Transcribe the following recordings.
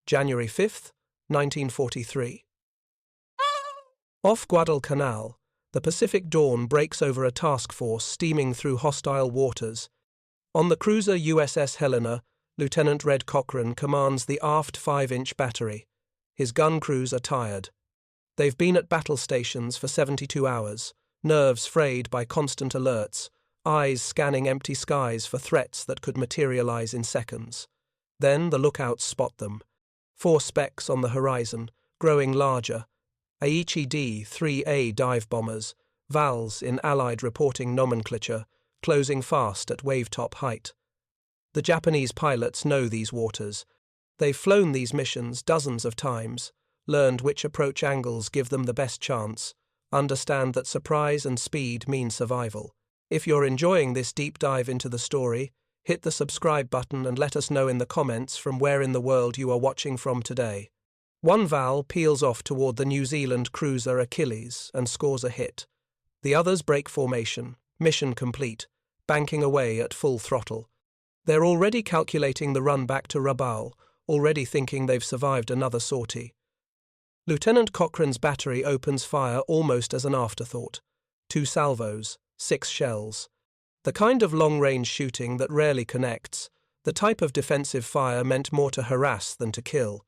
January 5th, 1943. Off Guadalcanal, the Pacific dawn breaks over a task force steaming through hostile waters. On the cruiser USS Helena, Lieutenant Red Cochrane commands the aft 5-inch battery. His gun crews are tired. They've been at battle stations for 72 hours, nerves frayed by constant alerts, eyes scanning empty skies for threats that could materialize in seconds. Then the lookouts spot them. 4 specks on the horizon, growing larger. AED-3A dive bombers, Vals in Allied reporting nomenclature, closing fast at wavetop height. The Japanese pilots know these waters. They've flown these missions dozens of times, learned which approach angles give them the best chance, understand that surprise and speed mean survival. If you're enjoying this deep dive into the story, hit the subscribe button and let us know in the comments from where in the world you are watching from today. One Val peels off toward the New Zealand cruiser Achilles and scores a hit. The others break formation, mission complete, banking away at full throttle. They're already calculating the run back to Rabaul, already thinking they've survived another sortie. Lieutenant Cochrane's battery opens fire almost as an afterthought. 2 salvos, 6 shells. The kind of long-range shooting that rarely connects, the type of defensive fire meant more to harass than to kill.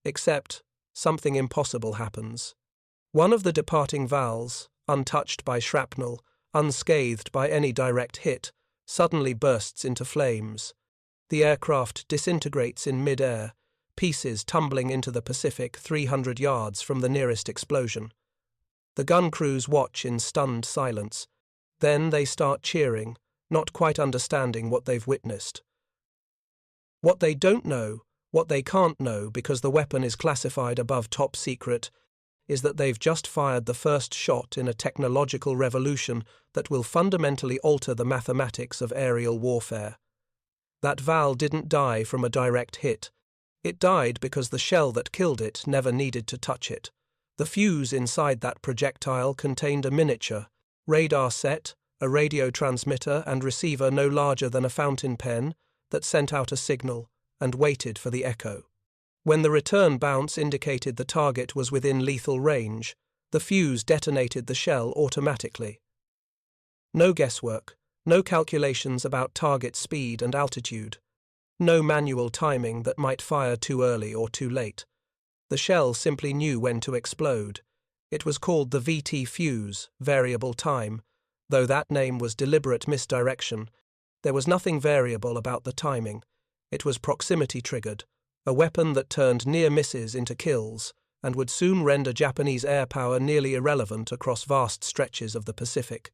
Except, something impossible happens. One of the departing Vals, untouched by shrapnel, unscathed by any direct hit, suddenly bursts into flames. The aircraft disintegrates in mid-air, pieces tumbling into the Pacific 300 yards from the nearest explosion. The gun crews watch in stunned silence. Then they start cheering, not quite understanding what they've witnessed. What they don't know, what they can't know because the weapon is classified above top secret, is that they've just fired the first shot in a technological revolution that will fundamentally alter the mathematics of aerial warfare. That Val didn't die from a direct hit. It died because the shell that killed it never needed to touch it. The fuse inside that projectile contained a miniature radar set, a radio transmitter and receiver no larger than a fountain pen that sent out a signal and waited for the echo. When the return bounce indicated the target was within lethal range, the fuse detonated the shell automatically. No guesswork, no calculations about target speed and altitude, no manual timing that might fire too early or too late. The shell simply knew when to explode. It was called the VT fuse, variable time. Though that name was deliberate misdirection, there was nothing variable about the timing. It was proximity triggered, a weapon that turned near misses into kills and would soon render Japanese air power nearly irrelevant across vast stretches of the Pacific.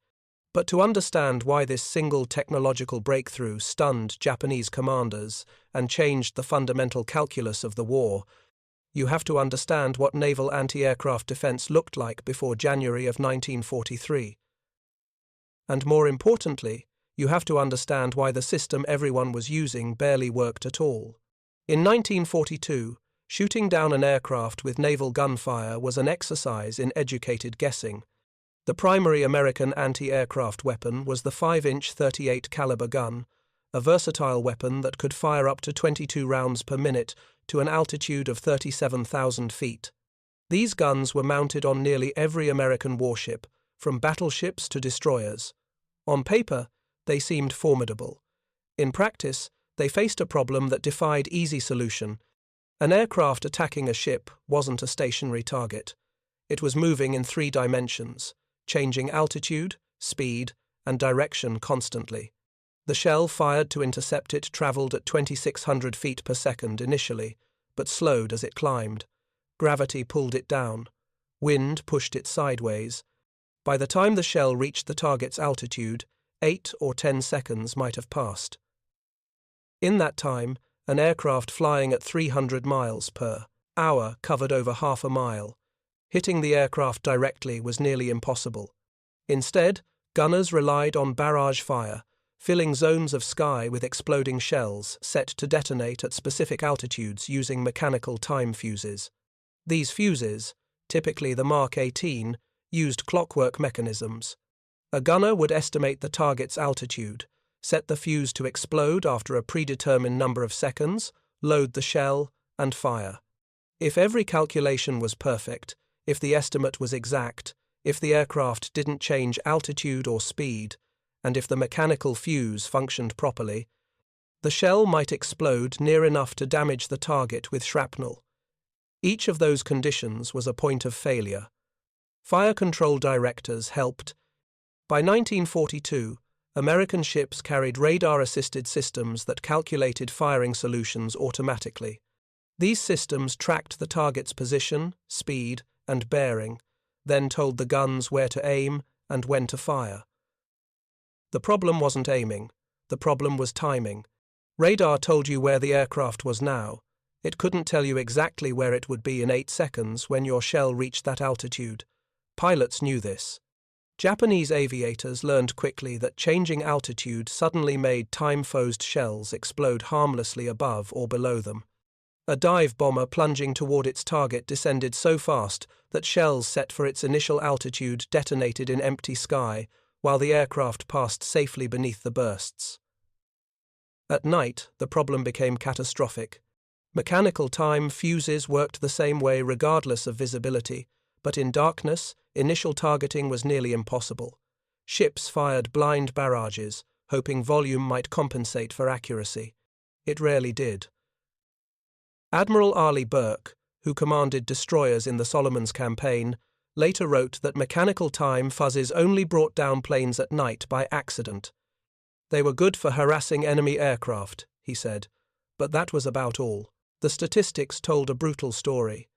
But to understand why this single technological breakthrough stunned Japanese commanders and changed the fundamental calculus of the war, you have to understand what naval anti-aircraft defense looked like before January of 1943. And more importantly, you have to understand why the system everyone was using barely worked at all. In 1942, shooting down an aircraft with naval gunfire was an exercise in educated guessing. The primary American anti-aircraft weapon was the 5-inch 38 caliber gun, a versatile weapon that could fire up to 22 rounds per minute to an altitude of 37,000 feet. These guns were mounted on nearly every American warship, from battleships to destroyers. On paper, they seemed formidable. In practice, they faced a problem that defied easy solution. An aircraft attacking a ship wasn't a stationary target. It was moving in 3 dimensions, changing altitude, speed, and direction constantly. The shell fired to intercept it traveled at 2,600 feet per second initially, but slowed as it climbed. Gravity pulled it down. Wind pushed it sideways. By the time the shell reached the target's altitude, 8 or 10 seconds might have passed. In that time, an aircraft flying at 300 miles per hour covered over half a mile. Hitting the aircraft directly was nearly impossible. Instead, gunners relied on barrage fire, filling zones of sky with exploding shells set to detonate at specific altitudes using mechanical time fuses. These fuses, typically the Mark 18, used clockwork mechanisms. A gunner would estimate the target's altitude, set the fuse to explode after a predetermined number of seconds, load the shell, and fire. If every calculation was perfect, if the estimate was exact, if the aircraft didn't change altitude or speed, and if the mechanical fuse functioned properly, the shell might explode near enough to damage the target with shrapnel. Each of those conditions was a point of failure. Fire control directors helped. By 1942, American ships carried radar-assisted systems that calculated firing solutions automatically. These systems tracked the target's position, speed, and bearing, then told the guns where to aim and when to fire. The problem wasn't aiming. The problem was timing. Radar told you where the aircraft was now. It couldn't tell you exactly where it would be in 8 seconds when your shell reached that altitude. Pilots knew this. Japanese aviators learned quickly that changing altitude suddenly made time-fused shells explode harmlessly above or below them. A dive bomber plunging toward its target descended so fast that shells set for its initial altitude detonated in empty sky while the aircraft passed safely beneath the bursts. At night, the problem became catastrophic. Mechanical time fuses worked the same way regardless of visibility, but in darkness, initial targeting was nearly impossible. Ships fired blind barrages, hoping volume might compensate for accuracy. It rarely did. Admiral Arleigh Burke, who commanded destroyers in the Solomons campaign, later wrote that mechanical time fuzzes only brought down planes at night by accident. They were good for harassing enemy aircraft, he said, but that was about all. The statistics told a brutal story.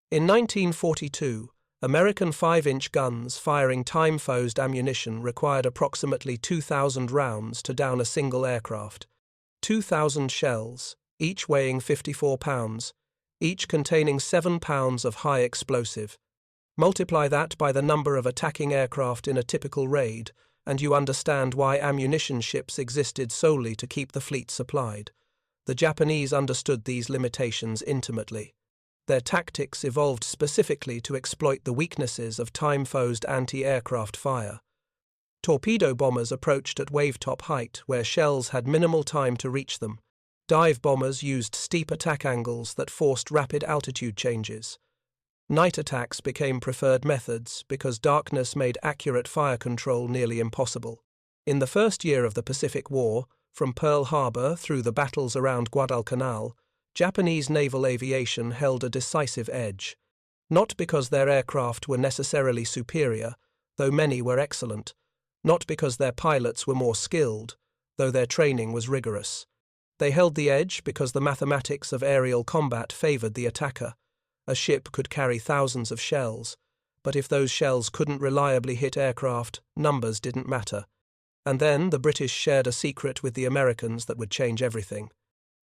In 1942, American 5-inch guns firing time-fused ammunition required approximately 2,000 rounds to down a single aircraft. 2,000 shells, each weighing 54 pounds, each containing 7 pounds of high explosive. Multiply that by the number of attacking aircraft in a typical raid, and you understand why ammunition ships existed solely to keep the fleet supplied. The Japanese understood these limitations intimately. Their tactics evolved specifically to exploit the weaknesses of time-fused anti-aircraft fire. Torpedo bombers approached at wave-top height, where shells had minimal time to reach them. Dive bombers used steep attack angles that forced rapid altitude changes. Night attacks became preferred methods because darkness made accurate fire control nearly impossible. In the first year of the Pacific War, from Pearl Harbor through the battles around Guadalcanal, Japanese naval aviation held a decisive edge. Not because their aircraft were necessarily superior, though many were excellent. Not because their pilots were more skilled, though their training was rigorous. They held the edge because the mathematics of aerial combat favored the attacker. A ship could carry thousands of shells, but if those shells couldn't reliably hit aircraft, numbers didn't matter. And then the British shared a secret with the Americans that would change everything.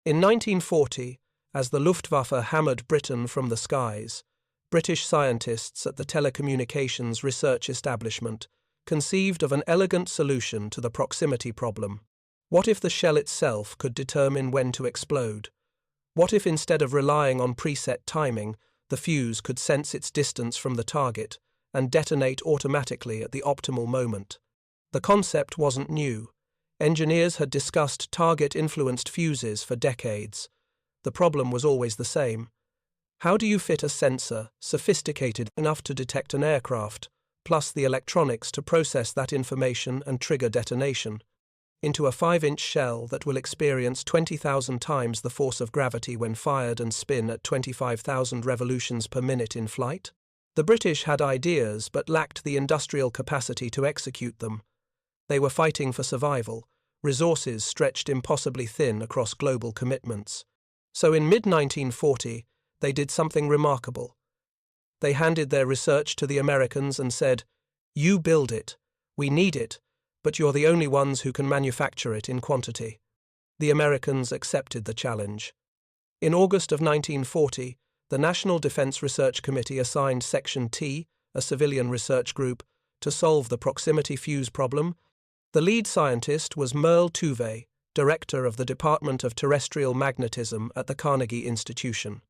In 1940, as the Luftwaffe hammered Britain from the skies, British scientists at the Telecommunications Research Establishment conceived of an elegant solution to the proximity problem. What if the shell itself could determine when to explode? What if instead of relying on preset timing, the fuse could sense its distance from the target and detonate automatically at the optimal moment? The concept wasn't new. Engineers had discussed target-influenced fuses for decades. The problem was always the same. How do you fit a sensor sophisticated enough to detect an aircraft, plus the electronics to process that information and trigger detonation, into a 5-inch shell that will experience 20,000 times the force of gravity when fired and spin at 25,000 revolutions per minute in flight? The British had ideas but lacked the industrial capacity to execute them. They were fighting for survival, resources stretched impossibly thin across global commitments. So in mid-1940, they did something remarkable. They handed their research to the Americans and said, "You build it. We need it, but you're the only ones who can manufacture it in quantity." The Americans accepted the challenge. In August of 1940, the National Defense Research Committee assigned Section T, a civilian research group, to solve the proximity fuse problem. The lead scientist was Merle Tuve, director of the Department of Terrestrial Magnetism at the Carnegie Institution.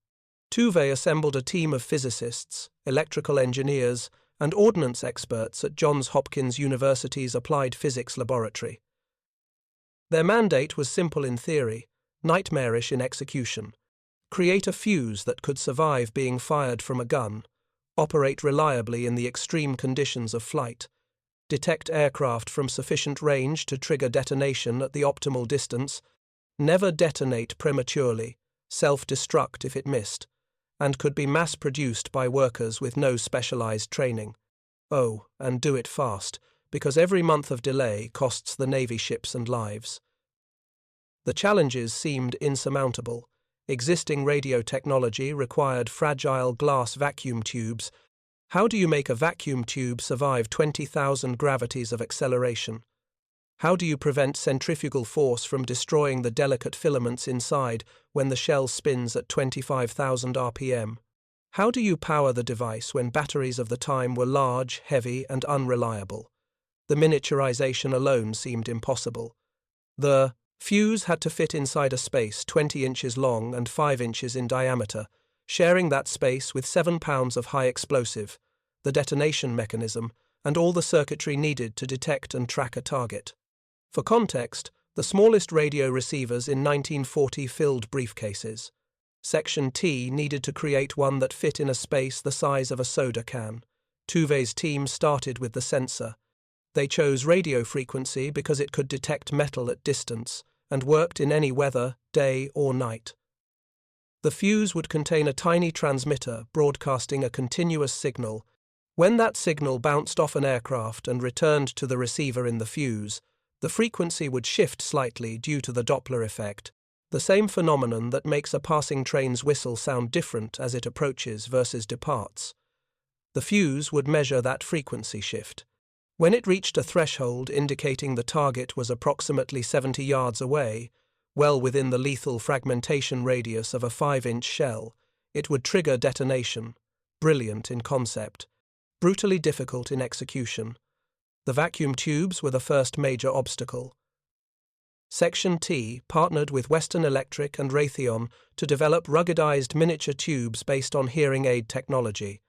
Tuve assembled a team of physicists, electrical engineers, and ordnance experts at Johns Hopkins University's Applied Physics Laboratory. Their mandate was simple in theory, nightmarish in execution: Create a fuse that could survive being fired from a gun. Operate reliably in the extreme conditions of flight. Detect aircraft from sufficient range to trigger detonation at the optimal distance. Never detonate prematurely. Self-destruct if it missed. And could be mass-produced by workers with no specialized training. Oh, and do it fast, because every month of delay costs the Navy ships and lives. The challenges seemed insurmountable. Existing radio technology required fragile glass vacuum tubes. How do you make a vacuum tube survive 20,000 gravities of acceleration? How do you prevent centrifugal force from destroying the delicate filaments inside when the shell spins at 25,000 RPM? How do you power the device when batteries of the time were large, heavy, and unreliable? The miniaturization alone seemed impossible. The fuse had to fit inside a space 20 inches long and 5 inches in diameter, sharing that space with 7 pounds of high explosive, the detonation mechanism, and all the circuitry needed to detect and track a target. For context, the smallest radio receivers in 1940 filled briefcases. Section T needed to create one that fit in a space the size of a soda can. Tuve's team started with the sensor. They chose radio frequency because it could detect metal at distance and worked in any weather, day or night. The fuse would contain a tiny transmitter broadcasting a continuous signal. When that signal bounced off an aircraft and returned to the receiver in the fuse, the frequency would shift slightly due to the Doppler effect, the same phenomenon that makes a passing train's whistle sound different as it approaches versus departs. The fuse would measure that frequency shift. When it reached a threshold indicating the target was approximately 70 yards away, well within the lethal fragmentation radius of a 5-inch shell, it would trigger detonation. Brilliant in concept, brutally difficult in execution. The vacuum tubes were the first major obstacle. Section T partnered with Western Electric and Raytheon to develop ruggedized miniature tubes based on hearing aid technology.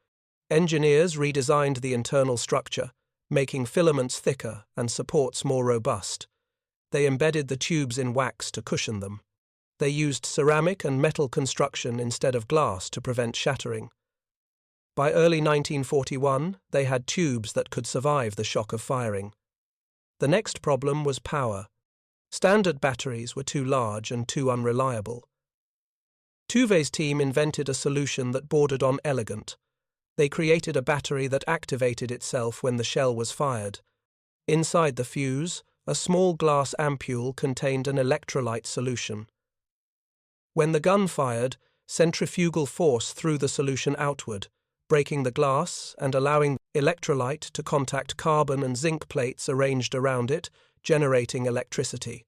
Engineers redesigned the internal structure, making filaments thicker and supports more robust. They embedded the tubes in wax to cushion them. They used ceramic and metal construction instead of glass to prevent shattering. By early 1941, they had tubes that could survive the shock of firing. The next problem was power. Standard batteries were too large and too unreliable. Tuve's team invented a solution that bordered on elegant. They created a battery that activated itself when the shell was fired. Inside the fuse, a small glass ampule contained an electrolyte solution. When the gun fired, centrifugal force threw the solution outward, breaking the glass and allowing electrolyte to contact carbon and zinc plates arranged around it, generating electricity.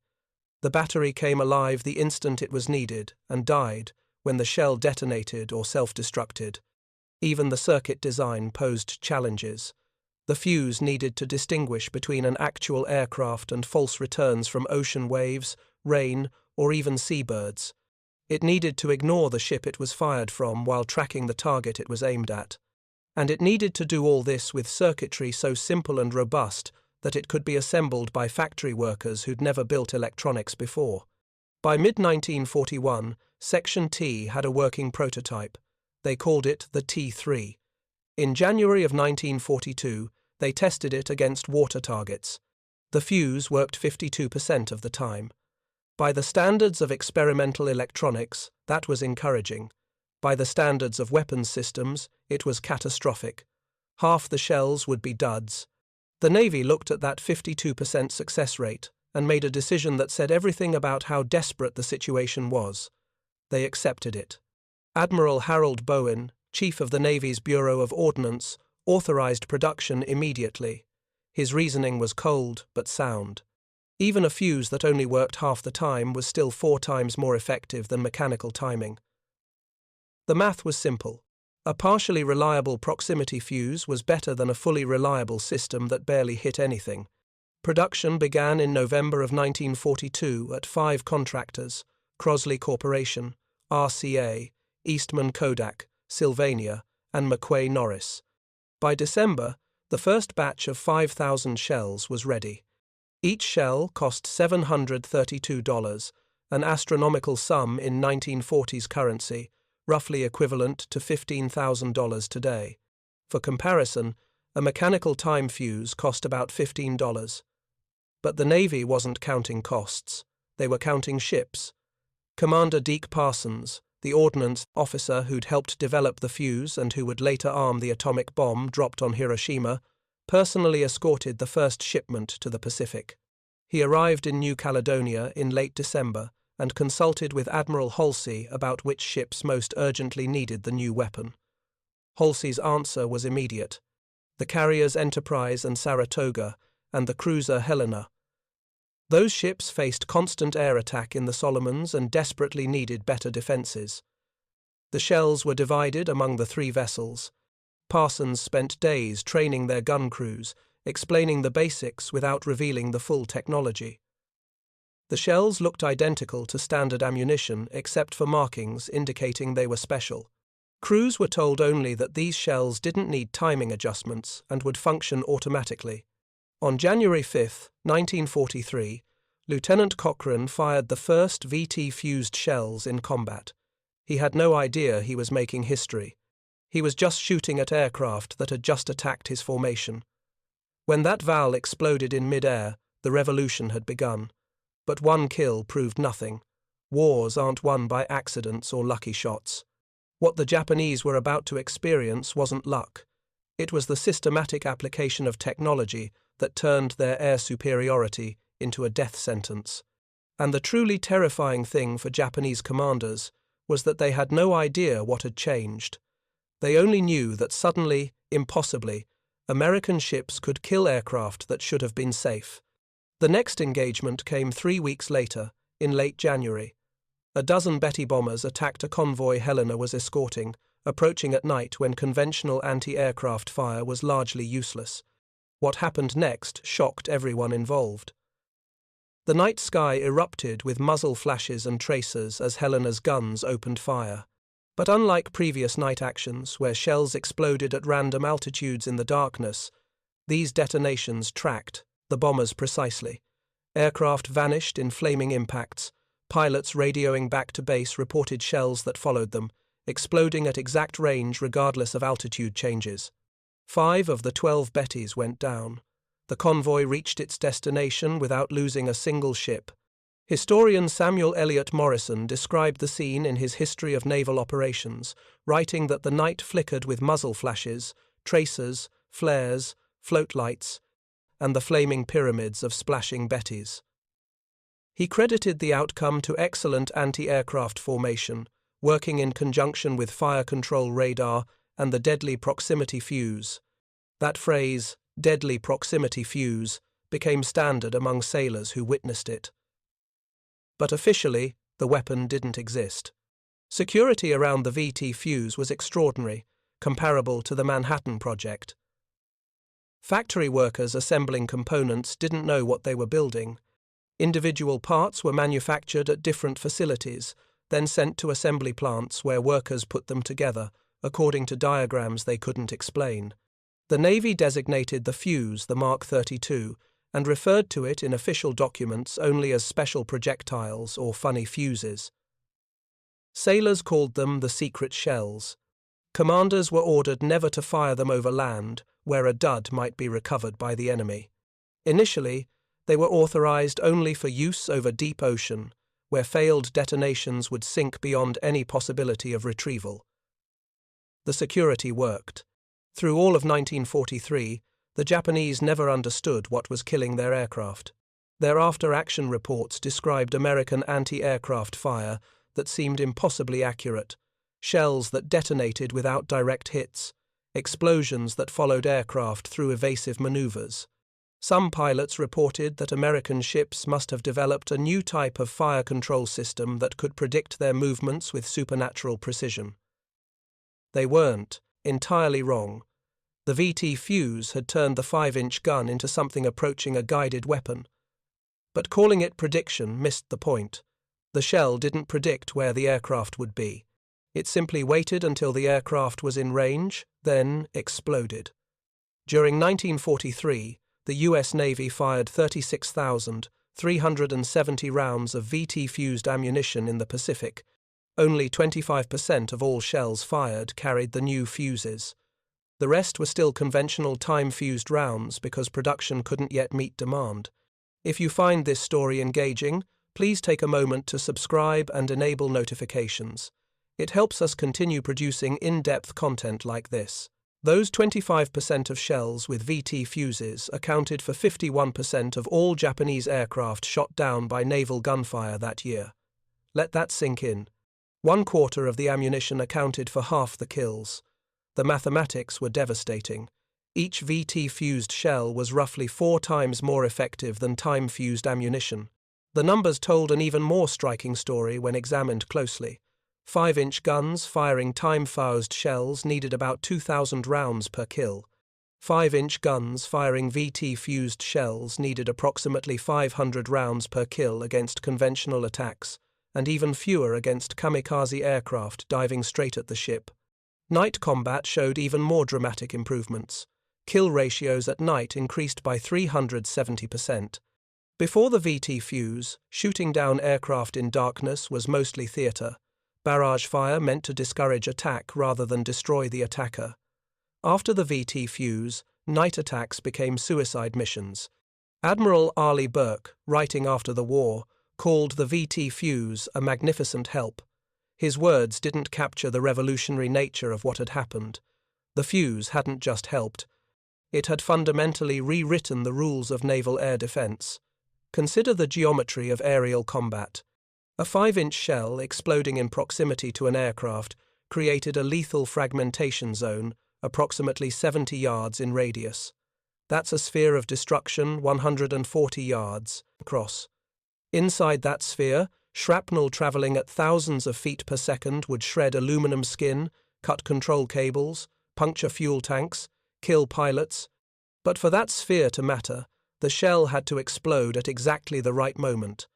The battery came alive the instant it was needed and died when the shell detonated or self-destructed. Even the circuit design posed challenges. The fuse needed to distinguish between an actual aircraft and false returns from ocean waves, rain, or even seabirds. It needed to ignore the ship it was fired from while tracking the target it was aimed at. And it needed to do all this with circuitry so simple and robust that it could be assembled by factory workers who'd never built electronics before. By mid-1941, Section T had a working prototype. They called it the T3. In January of 1942, they tested it against water targets. The fuse worked 52% of the time. By the standards of experimental electronics, that was encouraging. By the standards of weapons systems, it was catastrophic. Half the shells would be duds. The Navy looked at that 52% success rate and made a decision that said everything about how desperate the situation was. They accepted it. Admiral Harold Bowen, chief of the Navy's Bureau of Ordnance, authorized production immediately. His reasoning was cold but sound. Even a fuse that only worked half the time was still 4 times more effective than mechanical timing. The math was simple. A partially reliable proximity fuse was better than a fully reliable system that barely hit anything. Production began in November of 1942 at 5 contractors: Crosley Corporation, RCA, Eastman Kodak, Sylvania, and McQuay Norris. By December, the first batch of 5,000 shells was ready. Each shell cost $732, an astronomical sum in 1940s currency, roughly equivalent to $15,000 today. For comparison, a mechanical time fuse cost about $15. But the Navy wasn't counting costs. They were counting ships. Commander Deke Parsons, the ordnance officer who'd helped develop the fuse and who would later arm the atomic bomb dropped on Hiroshima, personally escorted the first shipment to the Pacific. He arrived in New Caledonia in late December and consulted with Admiral Halsey about which ships most urgently needed the new weapon. Halsey's answer was immediate: the carriers Enterprise and Saratoga, and the cruiser Helena. Those ships faced constant air attack in the Solomons and desperately needed better defenses. The shells were divided among the three vessels. Parsons spent days training their gun crews, explaining the basics without revealing the full technology. The shells looked identical to standard ammunition except for markings indicating they were special. Crews were told only that these shells didn't need timing adjustments and would function automatically. On January 5, 1943, Lieutenant Cochrane fired the first VT-fused shells in combat. He had no idea he was making history. He was just shooting at aircraft that had just attacked his formation. When that Val exploded in mid-air, the revolution had begun. But one kill proved nothing. Wars aren't won by accidents or lucky shots. What the Japanese were about to experience wasn't luck. It was the systematic application of technology that turned their air superiority into a death sentence. And the truly terrifying thing for Japanese commanders was that they had no idea what had changed. They only knew that suddenly, impossibly, American ships could kill aircraft that should have been safe. The next engagement came 3 weeks later, in late January. A dozen Betty bombers attacked a convoy Helena was escorting, approaching at night when conventional anti-aircraft fire was largely useless. What happened next shocked everyone involved. The night sky erupted with muzzle flashes and tracers as Helena's guns opened fire. But unlike previous night actions, where shells exploded at random altitudes in the darkness, these detonations tracked the bombers precisely. Aircraft vanished in flaming impacts. Pilots radioing back to base reported shells that followed them, exploding at exact range regardless of altitude changes. 5 of the 12 Bettys went down. The convoy reached its destination without losing a single ship. Historian Samuel Eliot Morison described the scene in his History of Naval Operations, writing that the night flickered with muzzle flashes, tracers, flares, floatlights, and the flaming pyramids of splashing Bettys. He credited the outcome to excellent anti-aircraft formation, working in conjunction with fire control radar and the deadly proximity fuse. That phrase, deadly proximity fuse, became standard among sailors who witnessed it. But officially, the weapon didn't exist. Security around the VT fuse was extraordinary, comparable to the Manhattan Project. Factory workers assembling components didn't know what they were building. Individual parts were manufactured at different facilities, then sent to assembly plants where workers put them together, according to diagrams they couldn't explain. The Navy designated the fuse the Mark 32 and referred to it in official documents only as special projectiles or funny fuses. Sailors called them the secret shells. Commanders were ordered never to fire them over land, where a dud might be recovered by the enemy. Initially, they were authorized only for use over deep ocean, where failed detonations would sink beyond any possibility of retrieval. The security worked. Through all of 1943, the Japanese never understood what was killing their aircraft. Their after-action reports described American anti-aircraft fire that seemed impossibly accurate, shells that detonated without direct hits, explosions that followed aircraft through evasive maneuvers. Some pilots reported that American ships must have developed a new type of fire control system that could predict their movements with supernatural precision. They weren't entirely wrong. The VT fuse had turned the 5-inch gun into something approaching a guided weapon. But calling it prediction missed the point. The shell didn't predict where the aircraft would be. It simply waited until the aircraft was in range, then exploded. During 1943, the U.S. Navy fired 36,000, 370 rounds of VT-fused ammunition in the Pacific. Only 25% of all shells fired carried the new fuses. The rest were still conventional time-fused rounds because production couldn't yet meet demand. If you find this story engaging, please take a moment to subscribe and enable notifications. It helps us continue producing in-depth content like this. Those 25% of shells with VT fuses accounted for 51% of all Japanese aircraft shot down by naval gunfire that year. Let that sink in. 1/4 of the ammunition accounted for half the kills. The mathematics were devastating. Each VT-fused shell was roughly 4 times more effective than time-fused ammunition. The numbers told an even more striking story when examined closely. 5-inch guns firing time-fused shells needed about 2,000 rounds per kill. 5-inch guns firing VT-fused shells needed approximately 500 rounds per kill against conventional attacks, and even fewer against kamikaze aircraft diving straight at the ship. Night combat showed even more dramatic improvements. Kill ratios at night increased by 370%. Before the VT fuse, shooting down aircraft in darkness was mostly theater. Barrage fire meant to discourage attack rather than destroy the attacker. After the VT fuse, night attacks became suicide missions. Admiral Arleigh Burke, writing after the war, called the VT fuse a magnificent help. His words didn't capture the revolutionary nature of what had happened. The fuse hadn't just helped. It had fundamentally rewritten the rules of naval air defense. Consider the geometry of aerial combat. A 5-inch shell exploding in proximity to an aircraft created a lethal fragmentation zone approximately 70 yards in radius. That's a sphere of destruction 140 yards across. Inside that sphere, shrapnel traveling at thousands of feet per second would shred aluminum skin, cut control cables, puncture fuel tanks, kill pilots. But for that sphere to matter, the shell had to explode at exactly the right moment.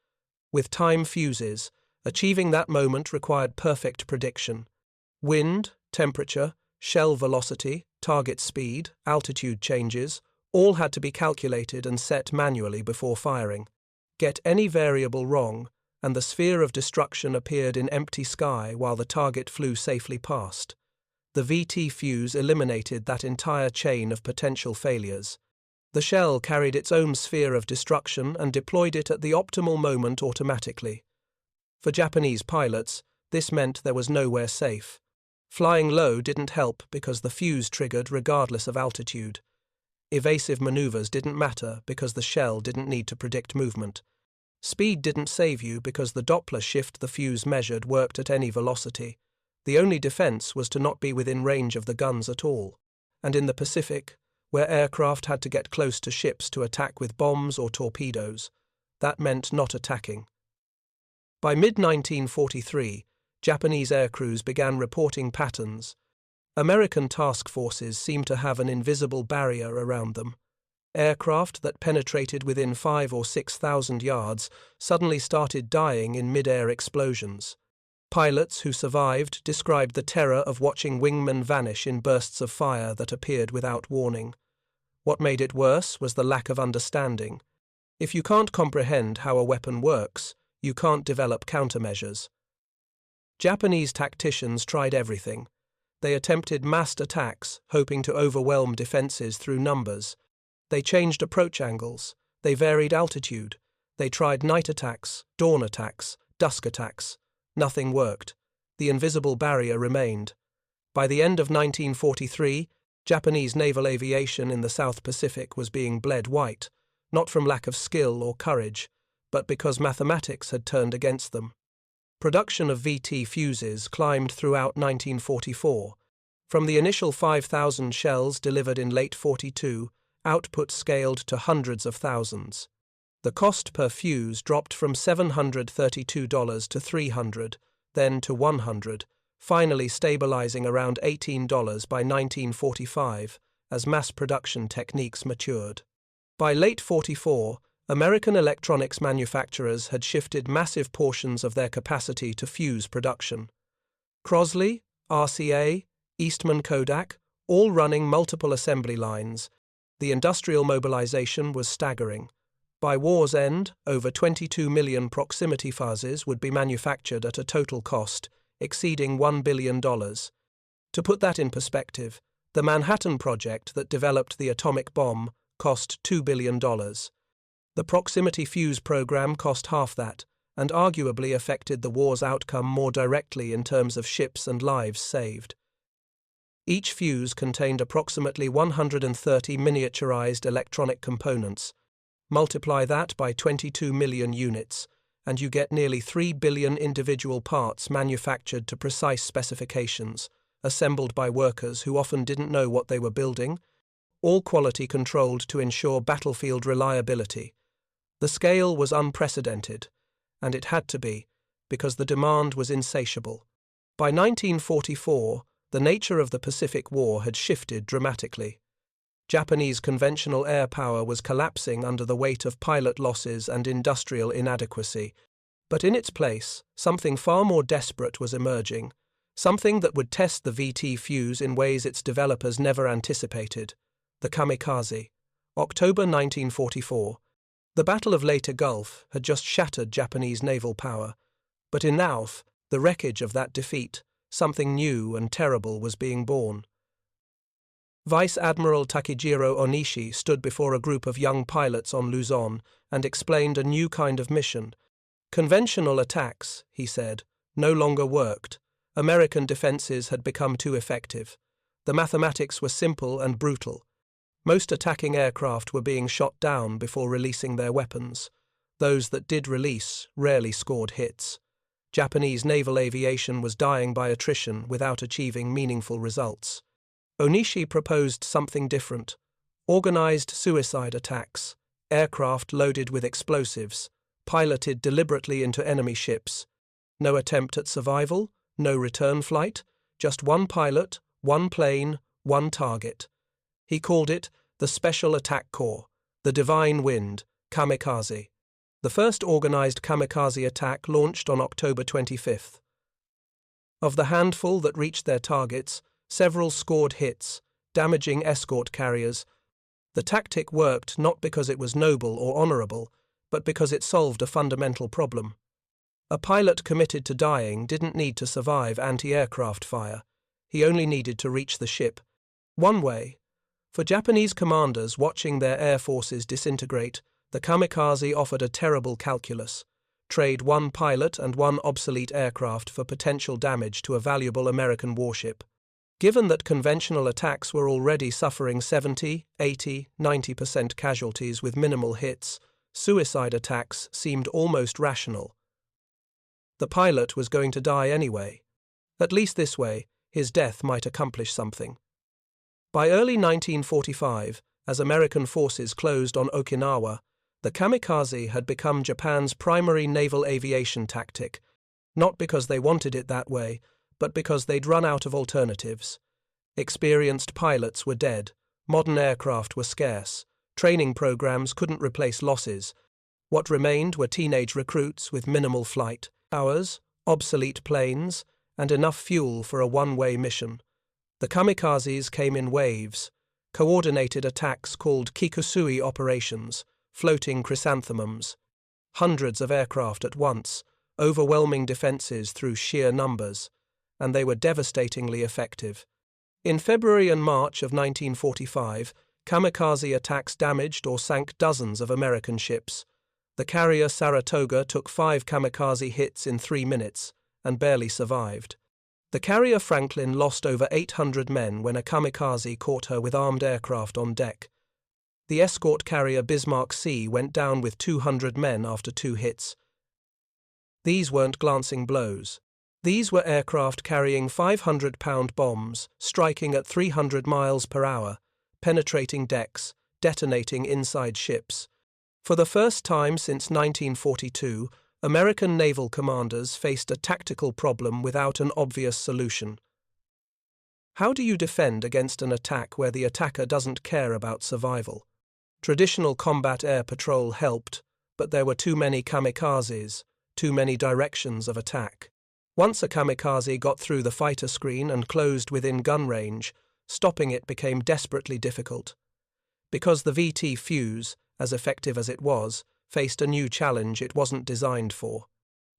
With time fuses, achieving that moment required perfect prediction. Wind, temperature, shell velocity, target speed, altitude changes, all had to be calculated and set manually before firing. Get any variable wrong, and the sphere of destruction appeared in empty sky while the target flew safely past. The VT fuse eliminated that entire chain of potential failures. The shell carried its own sphere of destruction and deployed it at the optimal moment automatically. For Japanese pilots, this meant there was nowhere safe. Flying low didn't help because the fuse triggered regardless of altitude. Evasive maneuvers didn't matter because the shell didn't need to predict movement. Speed didn't save you because the Doppler shift the fuse measured worked at any velocity. The only defense was to not be within range of the guns at all. And in the Pacific, where aircraft had to get close to ships to attack with bombs or torpedoes, that meant not attacking. By mid-1943, Japanese aircrews began reporting patterns. American task forces seemed to have an invisible barrier around them. Aircraft that penetrated within 5,000 or 6,000 yards suddenly started dying in mid-air explosions. Pilots who survived described the terror of watching wingmen vanish in bursts of fire that appeared without warning. What made it worse was the lack of understanding. If you can't comprehend how a weapon works, you can't develop countermeasures. Japanese tacticians tried everything. They attempted massed attacks, hoping to overwhelm defenses through numbers. They changed approach angles. They varied altitude. They tried night attacks, dawn attacks, dusk attacks. Nothing worked. The invisible barrier remained. By the end of 1943, Japanese naval aviation in the South Pacific was being bled white, not from lack of skill or courage, but because mathematics had turned against them. Production of VT fuses climbed throughout 1944. From the initial 5,000 shells delivered in late 42, output scaled to hundreds of thousands. The cost per fuse dropped from $732 to $300, then to $100, finally stabilizing around $18 by 1945 as mass production techniques matured. By late 44, American electronics manufacturers had shifted massive portions of their capacity to fuse production. Crosley, RCA, Eastman Kodak, all running multiple assembly lines. The industrial mobilization was staggering. By war's end, over 22 million proximity fuses would be manufactured at a total cost exceeding $1 billion. To put that in perspective, the Manhattan Project that developed the atomic bomb cost $2 billion. The proximity fuse program cost half that, and arguably affected the war's outcome more directly in terms of ships and lives saved. Each fuse contained approximately 130 miniaturized electronic components. Multiply that by 22 million units, and you get nearly 3 billion individual parts manufactured to precise specifications, assembled by workers who often didn't know what they were building, all quality controlled to ensure battlefield reliability. The scale was unprecedented, and it had to be, because the demand was insatiable. By 1944, the nature of the Pacific War had shifted dramatically. Japanese conventional air power was collapsing under the weight of pilot losses and industrial inadequacy, but in its place, something far more desperate was emerging, something that would test the VT fuse in ways its developers never anticipated: the kamikaze. October 1944. The Battle of Leyte Gulf had just shattered Japanese naval power, but in Nauf, the wreckage of that defeat, something new and terrible was being born. Vice Admiral Takejiro Onishi stood before a group of young pilots on Luzon and explained a new kind of mission. Conventional attacks, he said, no longer worked. American defenses had become too effective. The mathematics were simple and brutal. Most attacking aircraft were being shot down before releasing their weapons. Those that did release rarely scored hits. Japanese naval aviation was dying by attrition without achieving meaningful results. Onishi proposed something different: organized suicide attacks, aircraft loaded with explosives, piloted deliberately into enemy ships. No attempt at survival, no return flight, just one pilot, one plane, one target. He called it the Special Attack Corps, the Divine Wind, kamikaze. The first organized kamikaze attack launched on October 25th. Of the handful that reached their targets, several scored hits, damaging escort carriers. The tactic worked not because it was noble or honorable, but because it solved a fundamental problem. A pilot committed to dying didn't need to survive anti-aircraft fire. He only needed to reach the ship. One way. For Japanese commanders watching their air forces disintegrate, the kamikaze offered a terrible calculus: trade one pilot and one obsolete aircraft for potential damage to a valuable American warship. Given that conventional attacks were already suffering 70, 80, 90% casualties with minimal hits, suicide attacks seemed almost rational. The pilot was going to die anyway. At least this way, his death might accomplish something. By early 1945, as American forces closed on Okinawa, the kamikaze had become Japan's primary naval aviation tactic, not because they wanted it that way, but because they'd run out of alternatives. Experienced pilots were dead, modern aircraft were scarce, training programs couldn't replace losses. What remained were teenage recruits with minimal flight hours, obsolete planes, and enough fuel for a one-way mission. The kamikazes came in waves, coordinated attacks called kikusui operations, floating chrysanthemums. Hundreds of aircraft at once, overwhelming defenses through sheer numbers, and they were devastatingly effective. In February and March of 1945, kamikaze attacks damaged or sank dozens of American ships. The carrier Saratoga took 5 kamikaze hits in 3 minutes and barely survived. The carrier Franklin lost over 800 men when a kamikaze caught her with armed aircraft on deck. The escort carrier Bismarck C went down with 200 men after 2 hits. These weren't glancing blows. These were aircraft carrying 500-pound bombs, striking at 300 miles per hour, penetrating decks, detonating inside ships. For the first time since 1942, American naval commanders faced a tactical problem without an obvious solution. How do you defend against an attack where the attacker doesn't care about survival? Traditional combat air patrol helped, but there were too many kamikazes, too many directions of attack. Once a kamikaze got through the fighter screen and closed within gun range, stopping it became desperately difficult. Because the VT fuse, as effective as it was, faced a new challenge it wasn't designed for.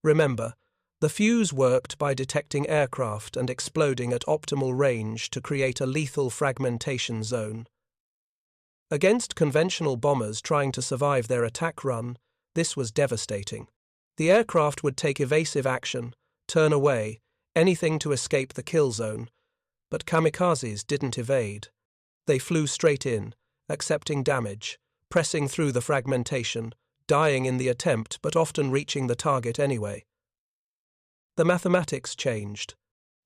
Remember, the fuse worked by detecting aircraft and exploding at optimal range to create a lethal fragmentation zone. Against conventional bombers trying to survive their attack run, this was devastating. The aircraft would take evasive action, turn away, anything to escape the kill zone, but kamikazes didn't evade. They flew straight in, accepting damage, pressing through the fragmentation, dying in the attempt but often reaching the target anyway. The mathematics changed.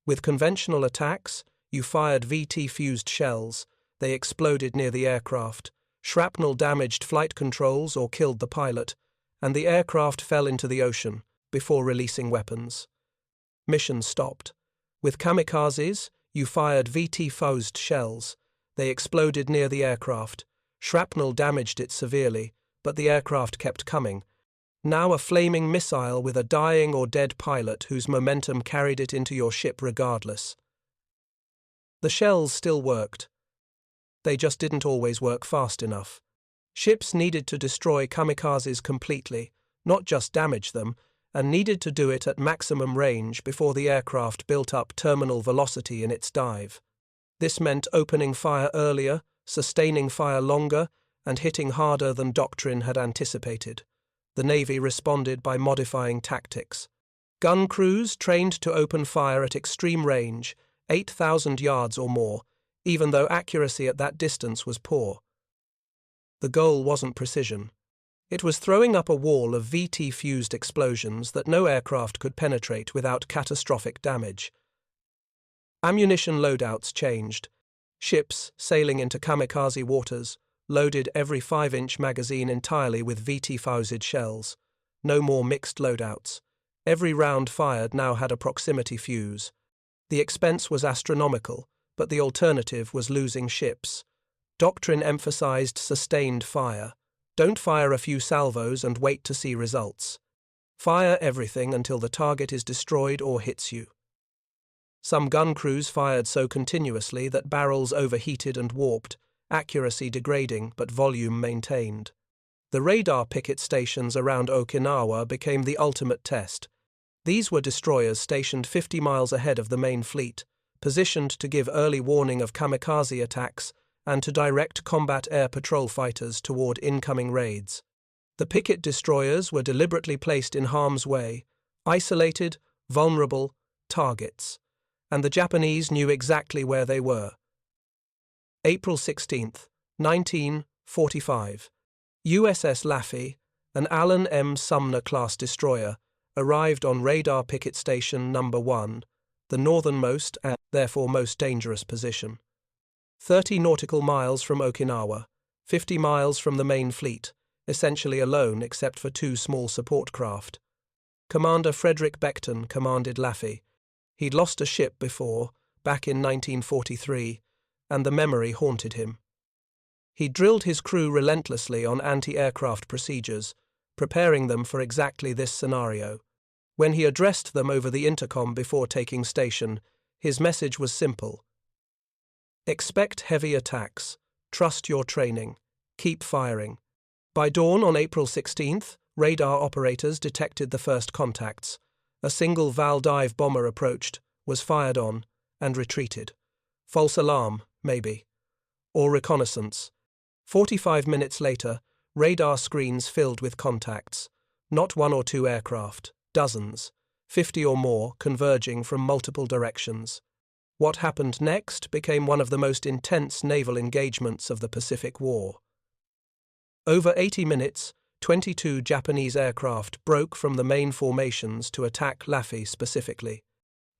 With conventional attacks, you fired VT-fused shells, they exploded near the aircraft, shrapnel damaged flight controls or killed the pilot, and the aircraft fell into the ocean before releasing weapons. Mission stopped. With kamikazes, you fired VT-fused shells, they exploded near the aircraft, shrapnel damaged it severely, but the aircraft kept coming. Now a flaming missile with a dying or dead pilot whose momentum carried it into your ship regardless. The shells still worked. They just didn't always work fast enough. Ships needed to destroy kamikazes completely, not just damage them, and needed to do it at maximum range before the aircraft built up terminal velocity in its dive. This meant opening fire earlier, sustaining fire longer, and hitting harder than doctrine had anticipated. The Navy responded by modifying tactics. Gun crews trained to open fire at extreme range, 8,000 yards or more, even though accuracy at that distance was poor. The goal wasn't precision. It was throwing up a wall of VT-fused explosions that no aircraft could penetrate without catastrophic damage. Ammunition loadouts changed. Ships, sailing into kamikaze waters, loaded every 5-inch magazine entirely with VT-fused shells. No more mixed loadouts. Every round fired now had a proximity fuse. The expense was astronomical, but the alternative was losing ships. Doctrine emphasized sustained fire. Don't fire a few salvos and wait to see results. Fire everything until the target is destroyed or hits you. Some gun crews fired so continuously that barrels overheated and warped, accuracy degrading but volume maintained. The radar picket stations around Okinawa became the ultimate test. These were destroyers stationed 50 miles ahead of the main fleet, positioned to give early warning of kamikaze attacks and to direct combat air patrol fighters toward incoming raids. The picket destroyers were deliberately placed in harm's way, isolated, vulnerable targets, and the Japanese knew exactly where they were. April 16, 1945. USS Laffey, an Allen M. Sumner-class destroyer, arrived on Radar Picket Station No. 1, the northernmost and therefore most dangerous position. 30 nautical miles from Okinawa, 50 miles from the main fleet, essentially alone except for 2 small support craft. Commander Frederick Beckton commanded Laffey. He'd lost a ship before, back in 1943, and the memory haunted him. He drilled his crew relentlessly on anti-aircraft procedures, preparing them for exactly this scenario. When he addressed them over the intercom before taking station, his message was simple. Expect heavy attacks. Trust your training. Keep firing. By dawn on April 16th, radar operators detected the first contacts. A single Val dive bomber approached, was fired on, and retreated. False alarm, maybe. Or reconnaissance. 45 minutes later, radar screens filled with contacts. Not 1 or 2 aircraft, dozens, 50 or more converging from multiple directions. What happened next became one of the most intense naval engagements of the Pacific War. Over 80 minutes, 22 Japanese aircraft broke from the main formations to attack Laffey specifically.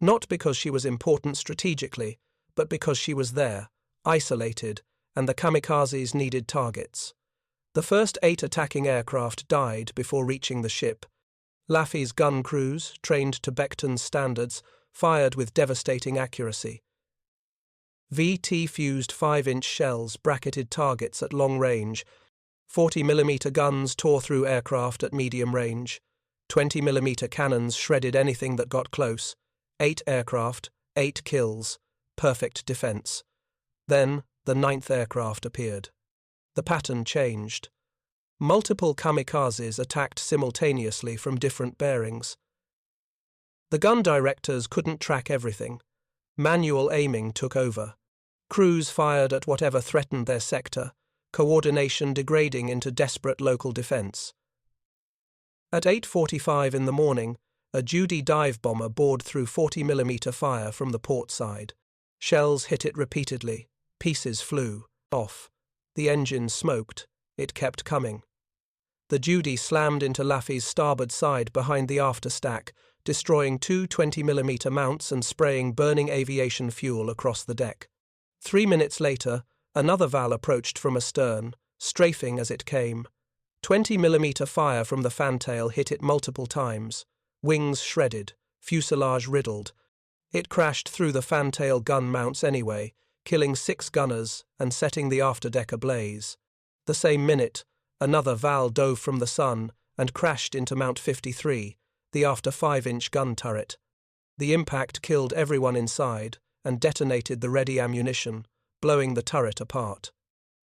Not because she was important strategically, but because she was there, isolated, and the kamikazes needed targets. The first 8 attacking aircraft died before reaching the ship. Laffey's gun crews, trained to Beckton's standards, fired with devastating accuracy. VT-fused 5-inch shells bracketed targets at long range. 40mm guns tore through aircraft at medium range. 20mm cannons shredded anything that got close. 8 aircraft, 8 kills. Perfect defense. Then the 9th aircraft appeared. The pattern changed. Multiple kamikazes attacked simultaneously from different bearings. The gun directors couldn't track everything. Manual aiming took over. Crews fired at whatever threatened their sector, coordination degrading into desperate local defense. At 8:45 in the morning, a Judy dive bomber bored through 40mm fire from the port side. Shells hit it repeatedly. Pieces flew off. The engine smoked. It kept coming. The Judy slammed into Laffey's starboard side behind the afterstack, destroying two 20mm mounts and spraying burning aviation fuel across the deck. 3 minutes later, another Val approached from astern, strafing as it came. 20mm fire from the fantail hit it multiple times. Wings shredded, fuselage riddled. It crashed through the fantail gun mounts anyway, killing 6 gunners and setting the afterdeck ablaze. The same minute, another Val dove from the sun and crashed into Mount 53, the after 5-inch gun turret. The impact killed everyone inside and detonated the ready ammunition, blowing the turret apart.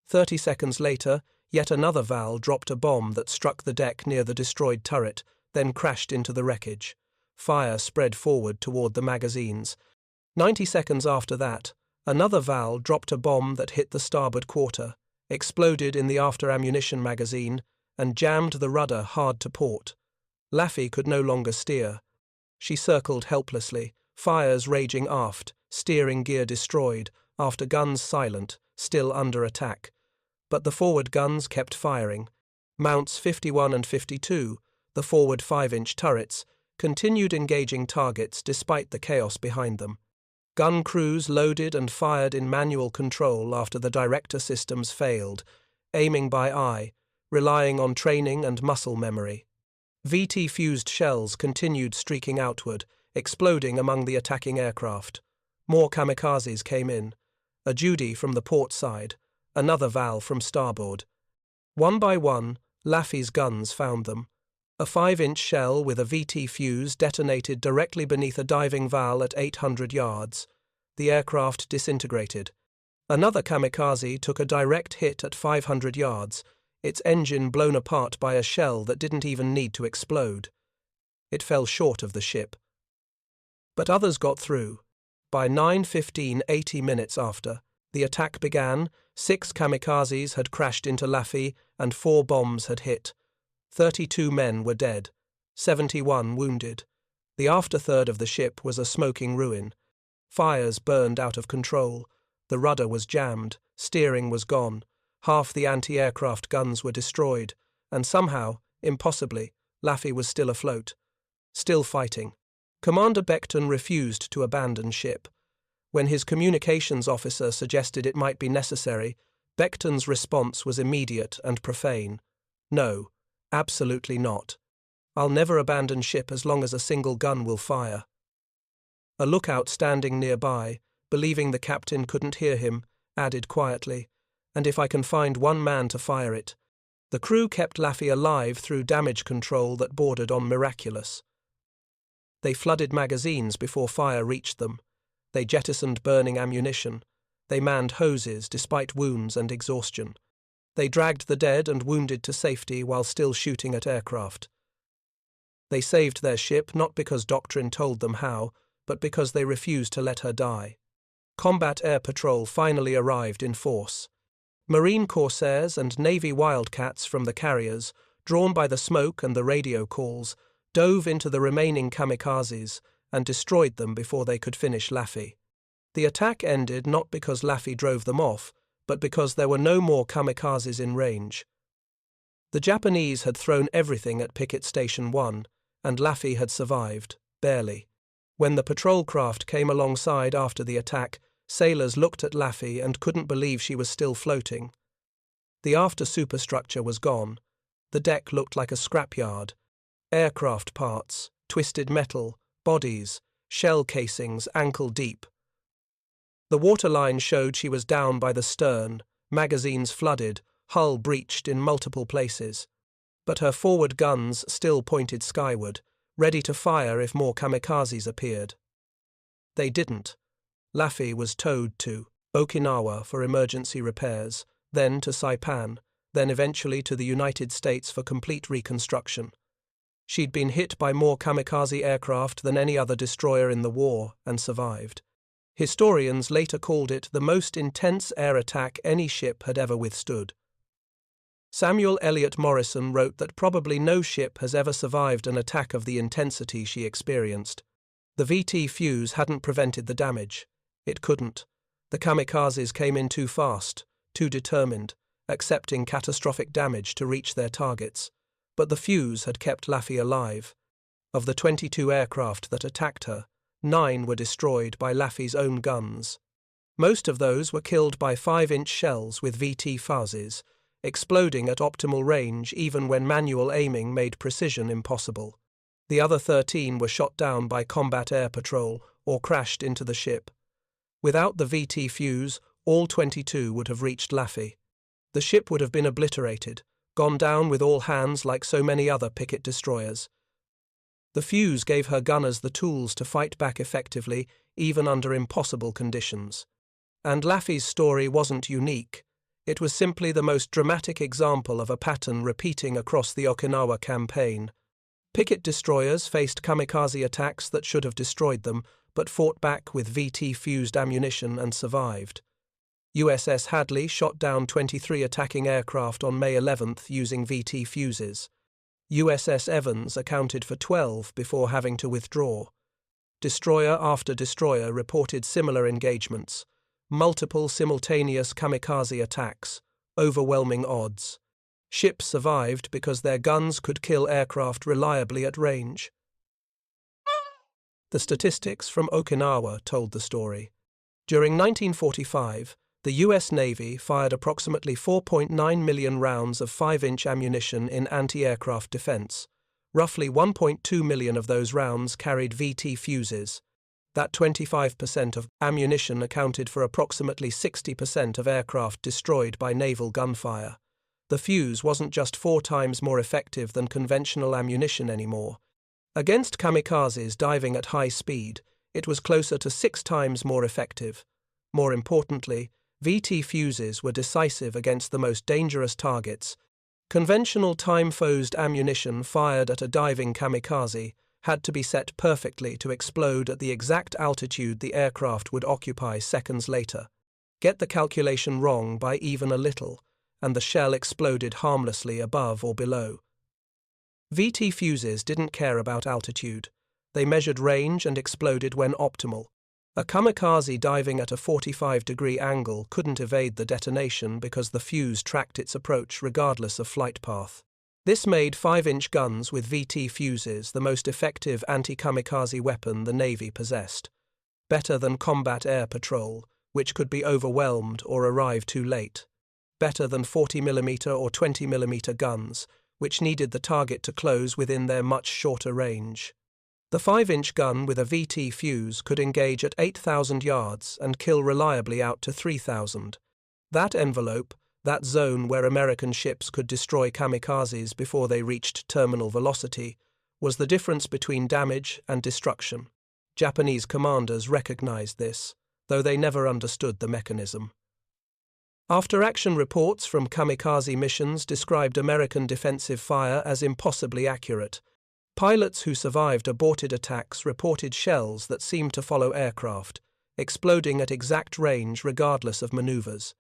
30 seconds later, yet another Val dropped a bomb that struck the deck near the destroyed turret, then crashed into the wreckage. Fire spread forward toward the magazines. 90 seconds after that, another Val dropped a bomb that hit the starboard quarter, exploded in the after ammunition magazine, and jammed the rudder hard to port. Laffey could no longer steer. She circled helplessly, fires raging aft, steering gear destroyed, after guns silent, still under attack. But the forward guns kept firing. Mounts 51 and 52, the forward 5-inch turrets, continued engaging targets despite the chaos behind them. Gun crews loaded and fired in manual control after the director systems failed, aiming by eye, relying on training and muscle memory. VT-fused shells continued streaking outward, exploding among the attacking aircraft. More kamikazes came in. A Judy from the port side, another Val from starboard. One by one, Laffey's guns found them. A 5-inch shell with a VT fuse detonated directly beneath a diving Val at 800 yards. The aircraft disintegrated. Another kamikaze took a direct hit at 500 yards, its engine blown apart by a shell that didn't even need to explode. It fell short of the ship. But others got through. By 9:15, 80 minutes after, the attack began. 6 kamikazes had crashed into Laffey and 4 bombs had hit. 32 men were dead, 71 wounded. The afterthird of the ship was a smoking ruin. Fires burned out of control. The rudder was jammed, steering was gone. Half the anti-aircraft guns were destroyed, and somehow, impossibly, Laffey was still afloat. Still fighting. Commander Beckton refused to abandon ship. When his communications officer suggested it might be necessary, Beckton's response was immediate and profane. No, absolutely not. I'll never abandon ship as long as a single gun will fire. A lookout standing nearby, believing the captain couldn't hear him, added quietly, and if I can find one man to fire it. The crew kept Laffey alive through damage control that bordered on miraculous. They flooded magazines before fire reached them. They jettisoned burning ammunition. They manned hoses despite wounds and exhaustion. They dragged the dead and wounded to safety while still shooting at aircraft. They saved their ship not because doctrine told them how, but because they refused to let her die. Combat Air Patrol finally arrived in force. Marine Corsairs and Navy Wildcats from the carriers, drawn by the smoke and the radio calls, dove into the remaining kamikazes and destroyed them before they could finish Laffey. The attack ended not because Laffey drove them off, but because there were no more kamikazes in range. The Japanese had thrown everything at Picket Station 1, and Laffey had survived, barely. When the patrol craft came alongside after the attack, sailors looked at Laffey and couldn't believe she was still floating. The after superstructure was gone. The deck looked like a scrapyard. Aircraft parts, twisted metal, bodies, shell casings ankle deep. The waterline showed she was down by the stern, magazines flooded, hull breached in multiple places. But her forward guns still pointed skyward, ready to fire if more kamikazes appeared. They didn't. Laffey was towed to Okinawa for emergency repairs, then to Saipan, then eventually to the United States for complete reconstruction. She'd been hit by more kamikaze aircraft than any other destroyer in the war and survived. Historians later called it the most intense air attack any ship had ever withstood. Samuel Eliot Morison wrote that probably no ship has ever survived an attack of the intensity she experienced. The VT fuse hadn't prevented the damage. It couldn't. The kamikazes came in too fast, too determined, accepting catastrophic damage to reach their targets. But the fuse had kept Laffy alive. Of the 22 aircraft that attacked her, 9 were destroyed by Laffy's own guns. Most of those were killed by 5-inch shells with VT fuses, exploding at optimal range even when manual aiming made precision impossible. The other 13 were shot down by combat air patrol or crashed into the ship. Without the VT fuse, all 22 would have reached Laffy. The ship would have been obliterated, gone down with all hands like so many other picket destroyers. The fuse gave her gunners the tools to fight back effectively, even under impossible conditions. And Laffy's story wasn't unique. It was simply the most dramatic example of a pattern repeating across the Okinawa campaign. Picket destroyers faced kamikaze attacks that should have destroyed them, but fought back with VT-fused ammunition and survived. USS Hadley shot down 23 attacking aircraft on May 11th using VT fuses. USS Evans accounted for 12 before having to withdraw. Destroyer after destroyer reported similar engagements. Multiple simultaneous kamikaze attacks, overwhelming odds. Ships survived because their guns could kill aircraft reliably at range. The statistics from Okinawa told the story. During 1945, the U.S. Navy fired approximately 4.9 million rounds of 5-inch ammunition in anti-aircraft defense. Roughly 1.2 million of those rounds carried VT fuses. That 25% of ammunition accounted for approximately 60% of aircraft destroyed by naval gunfire. The fuse wasn't just 4 times more effective than conventional ammunition anymore. Against kamikazes diving at high speed, it was closer to 6 times more effective. More importantly, VT fuses were decisive against the most dangerous targets. Conventional time-fused ammunition fired at a diving kamikaze had to be set perfectly to explode at the exact altitude the aircraft would occupy seconds later. Get the calculation wrong by even a little, and the shell exploded harmlessly above or below. VT fuses didn't care about altitude. They measured range and exploded when optimal. A kamikaze diving at a 45-degree angle couldn't evade the detonation because the fuse tracked its approach regardless of flight path. This made 5-inch guns with VT fuses the most effective anti-kamikaze weapon the Navy possessed. Better than combat air patrol, which could be overwhelmed or arrive too late. Better than 40mm or 20mm guns, which needed the target to close within their much shorter range. The 5-inch gun with a VT fuse could engage at 8,000 yards and kill reliably out to 3,000. That envelope, that zone where American ships could destroy kamikazes before they reached terminal velocity, was the difference between damage and destruction. Japanese commanders recognized this, though they never understood the mechanism. After-action reports from kamikaze missions described American defensive fire as impossibly accurate. Pilots who survived aborted attacks reported shells that seemed to follow aircraft, exploding at exact range regardless of maneuvers.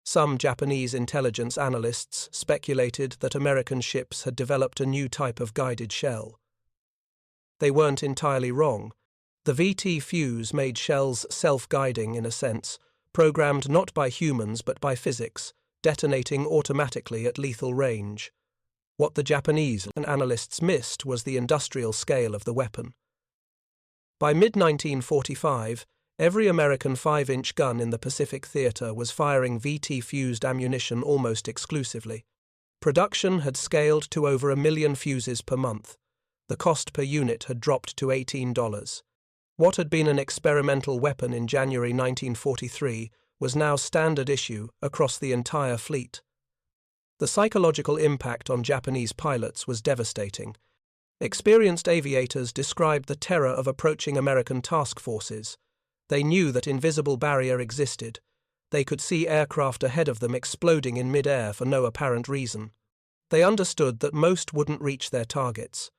Some Japanese intelligence analysts speculated that American ships had developed a new type of guided shell. They weren't entirely wrong. The VT fuse made shells self-guiding in a sense, programmed not by humans but by physics, detonating automatically at lethal range. What the Japanese and analysts missed was the industrial scale of the weapon. By mid-1945, every American 5-inch gun in the Pacific Theater was firing VT-fused ammunition almost exclusively. Production had scaled to over 1 million fuses per month. The cost per unit had dropped to $18. What had been an experimental weapon in January 1943 was now standard issue across the entire fleet. The psychological impact on Japanese pilots was devastating. Experienced aviators described the terror of approaching American task forces. They knew that invisible barrier existed. They could see aircraft ahead of them exploding in mid-air for no apparent reason. They understood that most wouldn't reach their targets.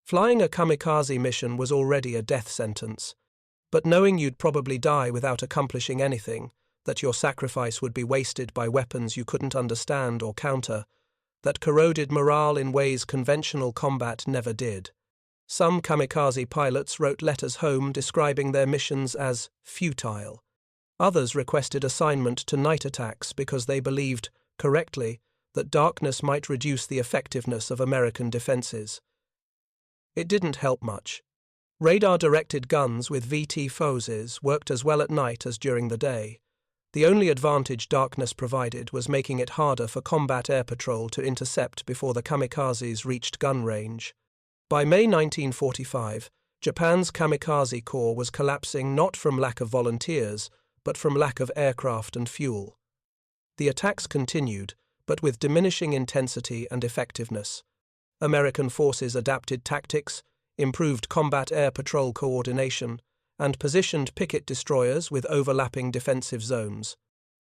Flying a kamikaze mission was already a death sentence, but knowing you'd probably die without accomplishing anything, that your sacrifice would be wasted by weapons you couldn't understand or counter, that corroded morale in ways conventional combat never did. Some kamikaze pilots wrote letters home describing their missions as futile. Others requested assignment to night attacks because they believed, correctly, that darkness might reduce the effectiveness of American defenses. It didn't help much. Radar-directed guns with VT Fuzes worked as well at night as during the day. The only advantage darkness provided was making it harder for combat air patrol to intercept before the kamikazes reached gun range. By May 1945, Japan's kamikaze corps was collapsing not from lack of volunteers, but from lack of aircraft and fuel. The attacks continued, but with diminishing intensity and effectiveness. American forces adapted tactics, improved combat air patrol coordination, and positioned picket destroyers with overlapping defensive zones.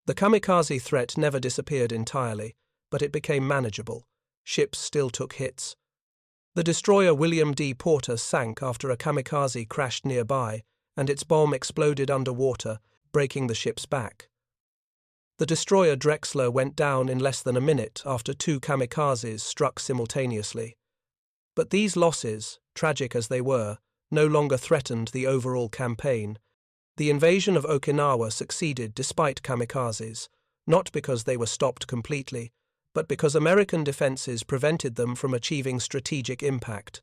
The kamikaze threat never disappeared entirely, but it became manageable. Ships still took hits. The destroyer William D. Porter sank after a kamikaze crashed nearby, and its bomb exploded underwater, breaking the ship's back. The destroyer Drexler went down in less than a minute after two kamikazes struck simultaneously. But these losses, tragic as they were, no longer threatened the overall campaign. The invasion of Okinawa succeeded despite kamikazes, not because they were stopped completely, but because American defenses prevented them from achieving strategic impact.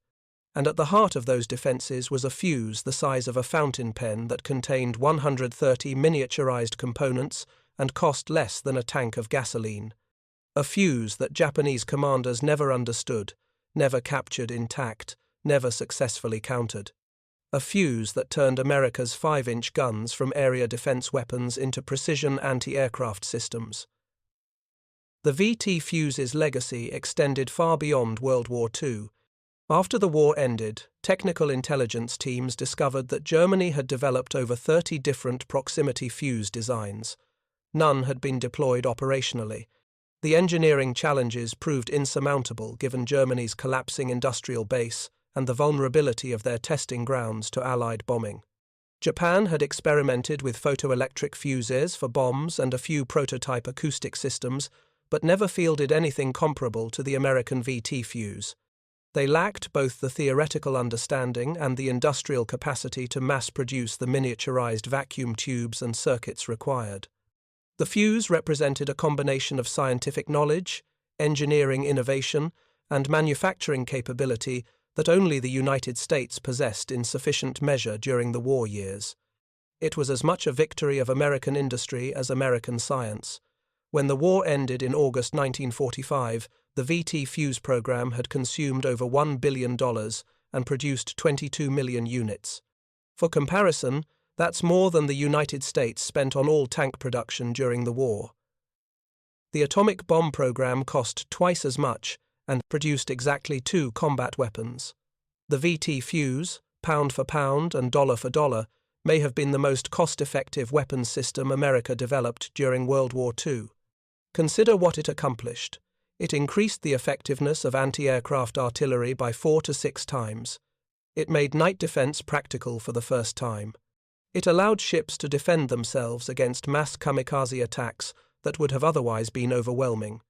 And at the heart of those defenses was a fuse the size of a fountain pen that contained 130 miniaturized components and cost less than a tank of gasoline. A fuse that Japanese commanders never understood, never captured intact, never successfully countered. A fuse that turned America's 5-inch guns from area defense weapons into precision anti-aircraft systems. The VT fuse's legacy extended far beyond World War II. After the war ended, technical intelligence teams discovered that Germany had developed over 30 different proximity fuse designs. None had been deployed operationally. The engineering challenges proved insurmountable given Germany's collapsing industrial base and the vulnerability of their testing grounds to Allied bombing. Japan had experimented with photoelectric fuses for bombs and a few prototype acoustic systems, but never fielded anything comparable to the American VT fuse. They lacked both the theoretical understanding and the industrial capacity to mass-produce the miniaturized vacuum tubes and circuits required. The fuse represented a combination of scientific knowledge, engineering innovation, and manufacturing capability that only the United States possessed in sufficient measure during the war years. It was as much a victory of American industry as American science. When the war ended in August 1945, the VT fuse program had consumed over $1 billion and produced 22 million units. For comparison, that's more than the United States spent on all tank production during the war. The atomic bomb program cost twice as much and produced exactly 2 combat weapons. The VT fuse, pound for pound and dollar for dollar, may have been the most cost-effective weapons system America developed during World War II. Consider what it accomplished. It increased the effectiveness of anti-aircraft artillery by 4 to 6 times. It made night defense practical for the first time. It allowed ships to defend themselves against mass kamikaze attacks that would have otherwise been overwhelming.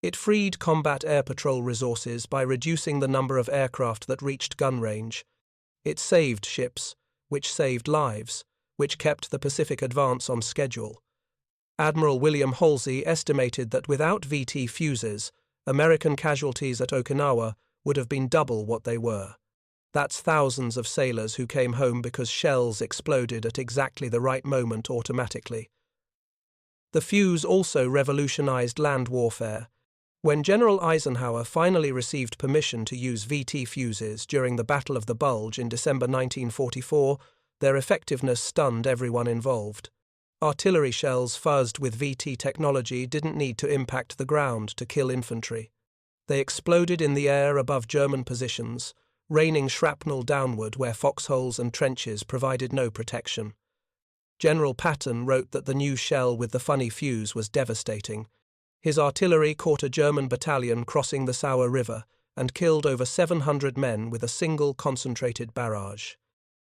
It freed combat air patrol resources by reducing the number of aircraft that reached gun range. It saved ships, which saved lives, which kept the Pacific advance on schedule. Admiral William Halsey estimated that without VT fuses, American casualties at Okinawa would have been double what they were. That's thousands of sailors who came home because shells exploded at exactly the right moment automatically. The fuse also revolutionized land warfare. When General Eisenhower finally received permission to use VT fuses during the Battle of the Bulge in December 1944, their effectiveness stunned everyone involved. Artillery shells fuzzed with VT technology didn't need to impact the ground to kill infantry. They exploded in the air above German positions, raining shrapnel downward where foxholes and trenches provided no protection. General Patton wrote that the new shell with the funny fuse was devastating. His artillery caught a German battalion crossing the Sauer River and killed over 700 men with a single concentrated barrage.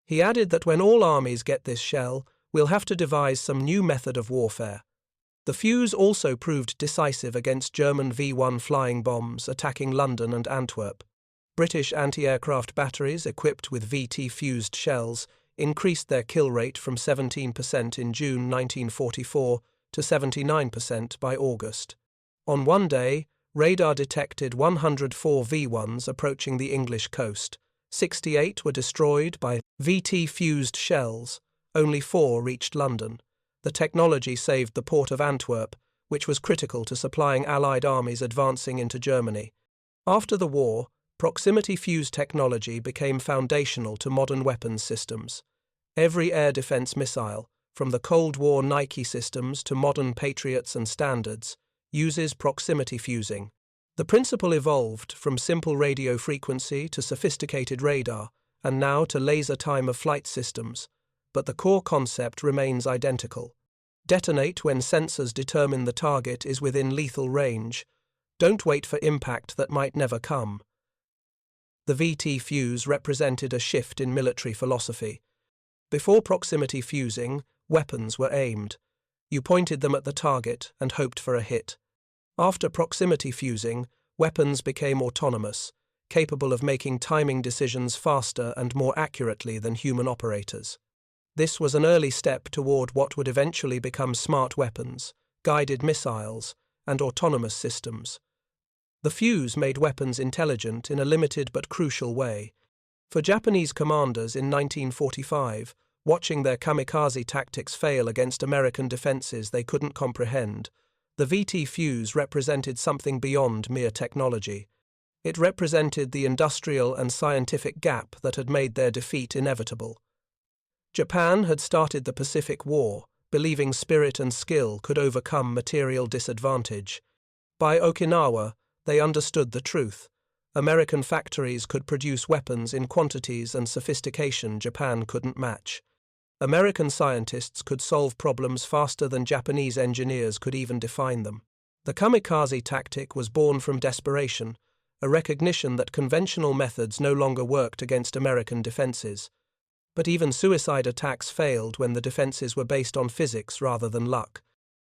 He added that when all armies get this shell, we'll have to devise some new method of warfare. The fuse also proved decisive against German V-1 flying bombs attacking London and Antwerp. British anti-aircraft batteries equipped with VT-fused shells increased their kill rate from 17% in June 1944 to 79% by August. On one day, radar detected 104 V-1s approaching the English coast. 68 were destroyed by VT-fused shells. Only 4 reached London. The technology saved the port of Antwerp, which was critical to supplying Allied armies advancing into Germany. After the war, proximity fuse technology became foundational to modern weapons systems. Every air defense missile, from the Cold War Nike systems to modern Patriots and Standards, uses proximity fusing. The principle evolved from simple radio frequency to sophisticated radar, and now to laser time-of-flight systems, but the core concept remains identical. Detonate when sensors determine the target is within lethal range. Don't wait for impact that might never come. The VT fuse represented a shift in military philosophy. Before proximity fusing, weapons were aimed. You pointed them at the target and hoped for a hit. After proximity fusing, weapons became autonomous, capable of making timing decisions faster and more accurately than human operators. This was an early step toward what would eventually become smart weapons, guided missiles, and autonomous systems. The fuse made weapons intelligent in a limited but crucial way. For Japanese commanders in 1945, watching their kamikaze tactics fail against American defenses they couldn't comprehend, the VT fuse represented something beyond mere technology. It represented the industrial and scientific gap that had made their defeat inevitable. Japan had started the Pacific War, believing spirit and skill could overcome material disadvantage. By Okinawa, they understood the truth. American factories could produce weapons in quantities and sophistication Japan couldn't match. American scientists could solve problems faster than Japanese engineers could even define them. The kamikaze tactic was born from desperation, a recognition that conventional methods no longer worked against American defenses. But even suicide attacks failed when the defenses were based on physics rather than luck.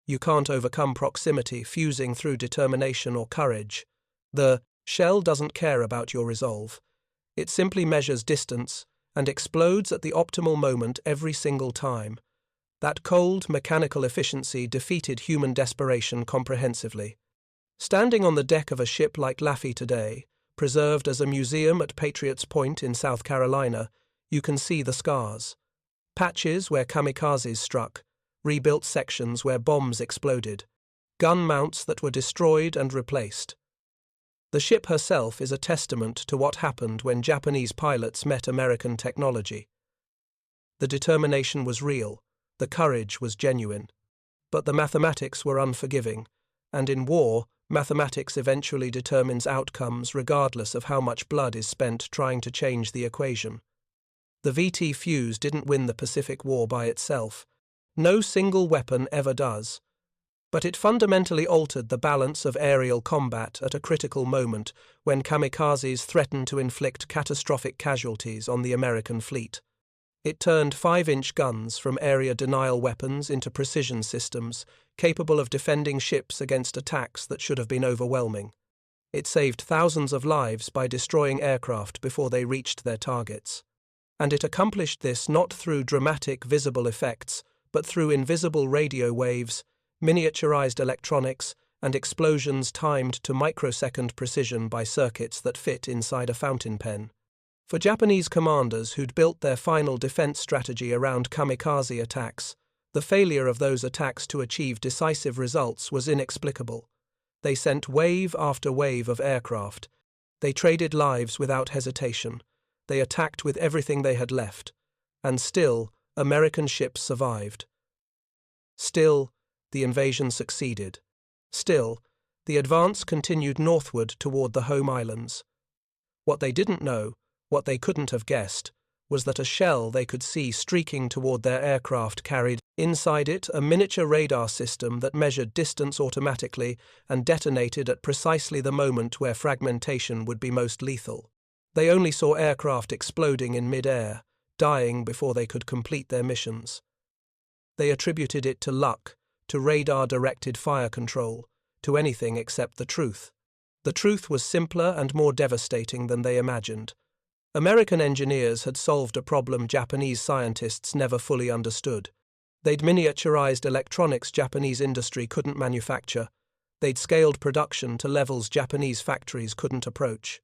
You can't overcome proximity fusing through determination or courage. The shell doesn't care about your resolve. It simply measures distance and explodes at the optimal moment every single time. That cold, mechanical efficiency defeated human desperation comprehensively. Standing on the deck of a ship like Laffey today, preserved as a museum at Patriots Point in South Carolina, you can see the scars. Patches where kamikazes struck, rebuilt sections where bombs exploded, gun mounts that were destroyed and replaced. The ship herself is a testament to what happened when Japanese pilots met American technology. The determination was real, the courage was genuine. But the mathematics were unforgiving, and in war, mathematics eventually determines outcomes regardless of how much blood is spent trying to change the equation. The VT fuse didn't win the Pacific War by itself. No single weapon ever does. But it fundamentally altered the balance of aerial combat at a critical moment when kamikazes threatened to inflict catastrophic casualties on the American fleet. It turned 5-inch guns from area denial weapons into precision systems capable of defending ships against attacks that should have been overwhelming. It saved thousands of lives by destroying aircraft before they reached their targets. And it accomplished this not through dramatic visible effects, but through invisible radio waves, miniaturized electronics, and explosions timed to microsecond precision by circuits that fit inside a fountain pen. For Japanese commanders who'd built their final defense strategy around kamikaze attacks, the failure of those attacks to achieve decisive results was inexplicable. They sent wave after wave of aircraft. They traded lives without hesitation. They attacked with everything they had left. And still, American ships survived. Still, the invasion succeeded. Still, the advance continued northward toward the home islands. What they didn't know, what they couldn't have guessed, was that a shell they could see streaking toward their aircraft carried, inside it, a miniature radar system that measured distance automatically and detonated at precisely the moment where fragmentation would be most lethal. They only saw aircraft exploding in mid-air, dying before they could complete their missions. They attributed it to luck, to radar-directed fire control, to anything except the truth. The truth was simpler and more devastating than they imagined. American engineers had solved a problem Japanese scientists never fully understood. They'd miniaturized electronics Japanese industry couldn't manufacture. They'd scaled production to levels Japanese factories couldn't approach.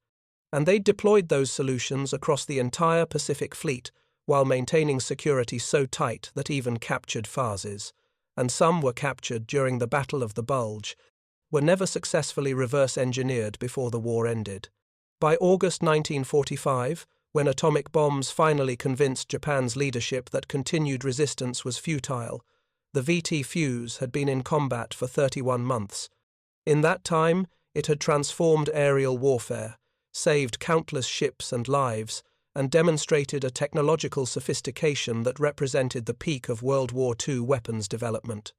And they'd deployed those solutions across the entire Pacific Fleet while maintaining security so tight that even captured Fuzes, and some were captured during the Battle of the Bulge, were never successfully reverse-engineered before the war ended. By August 1945, when atomic bombs finally convinced Japan's leadership that continued resistance was futile, the VT Fuse had been in combat for 31 months. In that time, it had transformed aerial warfare, saved countless ships and lives, and demonstrated a technological sophistication that represented the peak of World War II weapons development.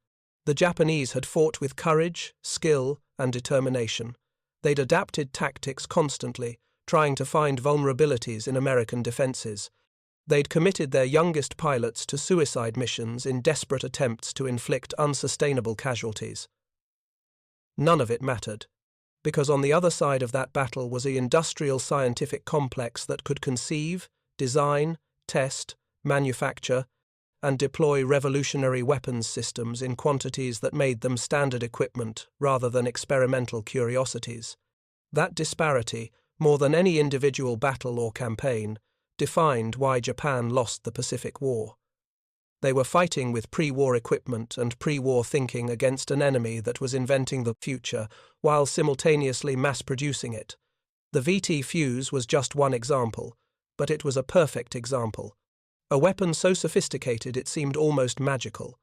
The Japanese had fought with courage, skill, and determination. They'd adapted tactics constantly, trying to find vulnerabilities in American defenses. They'd committed their youngest pilots to suicide missions in desperate attempts to inflict unsustainable casualties. None of it mattered, because on the other side of that battle was an industrial scientific complex that could conceive, design, test, manufacture, and deploy revolutionary weapons systems in quantities that made them standard equipment rather than experimental curiosities. That disparity, more than any individual battle or campaign, defined why Japan lost the Pacific War. They were fighting with pre-war equipment and pre-war thinking against an enemy that was inventing the future while simultaneously mass-producing it. The VT Fuse was just one example, but it was a perfect example. A weapon so sophisticated it seemed almost magical,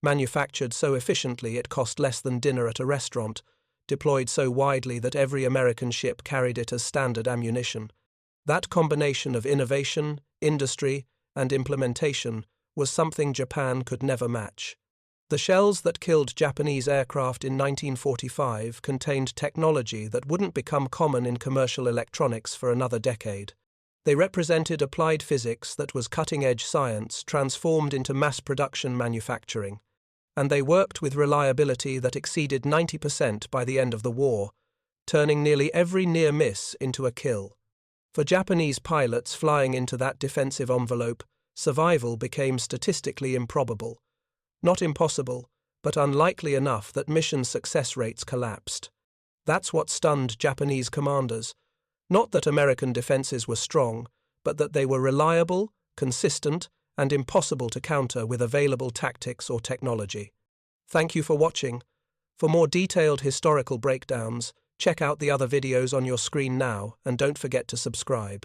manufactured so efficiently it cost less than dinner at a restaurant, deployed so widely that every American ship carried it as standard ammunition. That combination of innovation, industry, and implementation was something Japan could never match. The shells that killed Japanese aircraft in 1945 contained technology that wouldn't become common in commercial electronics for another decade. They represented applied physics that was cutting-edge science transformed into mass-production manufacturing, and they worked with reliability that exceeded 90% by the end of the war, turning nearly every near miss into a kill. For Japanese pilots flying into that defensive envelope, survival became statistically improbable. Not impossible, but unlikely enough that mission success rates collapsed. That's what stunned Japanese commanders. Not that American defenses were strong, but that they were reliable, consistent, and impossible to counter with available tactics or technology. Thank you for watching. For more detailed historical breakdowns, check out the other videos on your screen now and don't forget to subscribe.